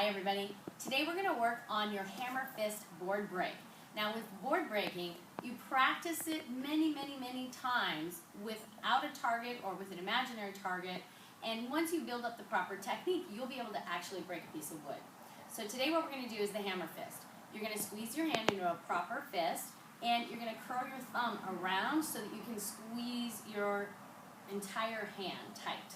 Hi everybody. Today we're going to work on your Hammerfist Board Break. Now with board breaking, you practice it many times without a target or with an imaginary target, and once you build up the proper technique, you'll be able to actually break a piece of wood. So today what we're going to do is the hammer fist. You're going to squeeze your hand into a proper fist, and you're going to curl your thumb around so that you can squeeze your entire hand tight.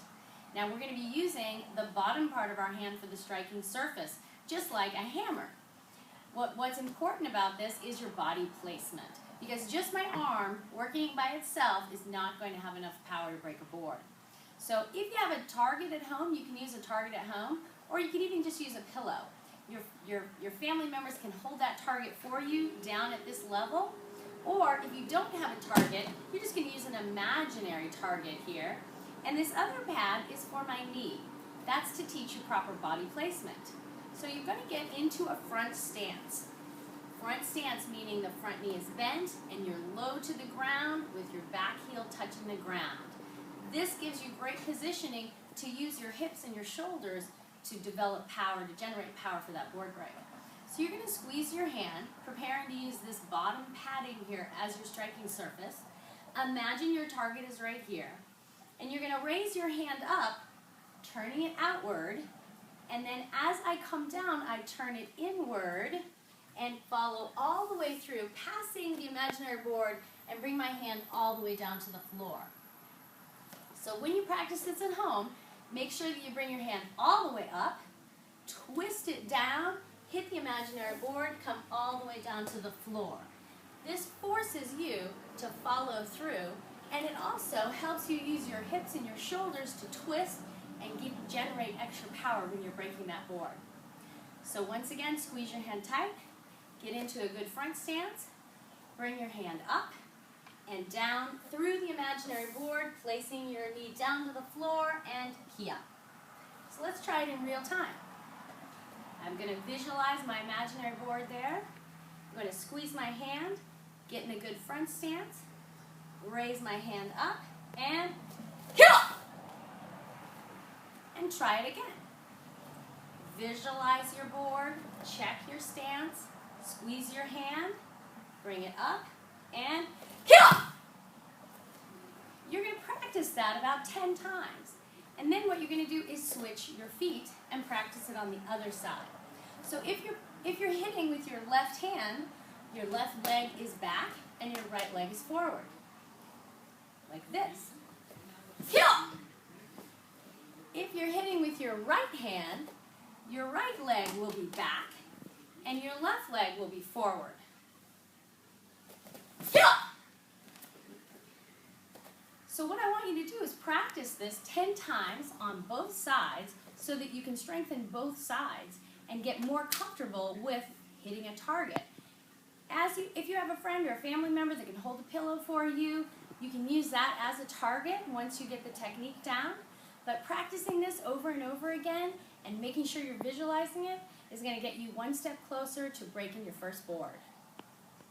Now we're going to be using the bottom part of our hand for the striking surface, just like a hammer. What's important about this is your body placement, because just my arm working by itself is not going to have enough power to break a board. So if you have a target at home, you can use a target at home, or you can even just use a pillow. Your family members can hold that target for you down at this level, or if you don't have a target, you're just going to use an imaginary target here. And this other pad is for my knee. That's to teach you proper body placement. So you're going to get into a front stance. Front stance meaning the front knee is bent and you're low to the ground with your back heel touching the ground. This gives you great positioning to use your hips and your shoulders to develop power, to generate power for that board break. So you're going to squeeze your hand, preparing to use this bottom padding here as your striking surface. Imagine your target is right here. And you're going to raise your hand up, turning it outward, and then as I come down, I turn it inward and follow all the way through, passing the imaginary board, and bring my hand all the way down to the floor. So when you practice this at home, make sure that you bring your hand all the way up, twist it down, hit the imaginary board, come all the way down to the floor. This forces you to follow through, and it also helps you use your hips and your shoulders to twist and generate extra power when you're breaking that board. So once again, squeeze your hand tight, get into a good front stance, bring your hand up and down through the imaginary board, placing your knee down to the floor and key up. So let's try it in real time. I'm going to visualize my imaginary board there. I'm going to squeeze my hand, get in a good front stance, raise my hand up, and and try it again. Visualize your board, check your stance, squeeze your hand, bring it up, and you're going to practice that about 10 times. And then what you're going to do is switch your feet and practice it on the other side. So if you're hitting with your left hand, your left leg is back and your right leg is forward. Like this. If you're hitting with your right hand, your right leg will be back and your left leg will be forward. So what I want you to do is practice this 10 times on both sides so that you can strengthen both sides and get more comfortable with hitting a target. If you have a friend or a family member that can hold a pillow for you, you can use that as a target once you get the technique down. But practicing this over and over again and making sure you're visualizing it is going to get you one step closer to breaking your first board.